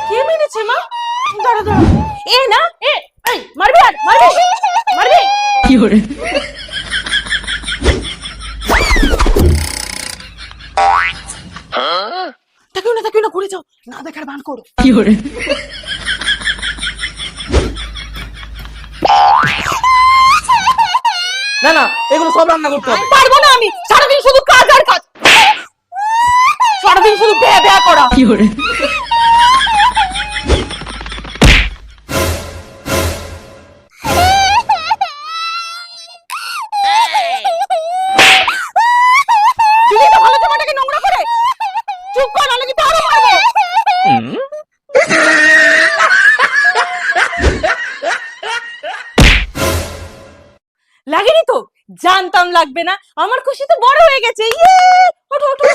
কে মেরেছে মা? দাঁড়া দাঁড়া, এ না এ, এই মারবি আর মারবি মারবি কি করে? তাকিও না ঘুরে যাও, না দেখার ভান করো। কি করে? না না, এগুলো সব রান্না করতে হবে। পারবো না আমি, সারাদিন শুধু কাজ আর কাজ, সারাদিন শুধু বেয়া বেয়া করা। কি করে? দিদি তো ভালো জামাটাকে নোংরা করে, চুপ কর নাহলে কিন্তু আরো মারবো। লাগেনি তো? জানতাম লাগবে না, আমার খুশি তো বড় হয়ে গেছে। ইয়ে, ওঠো ওঠো।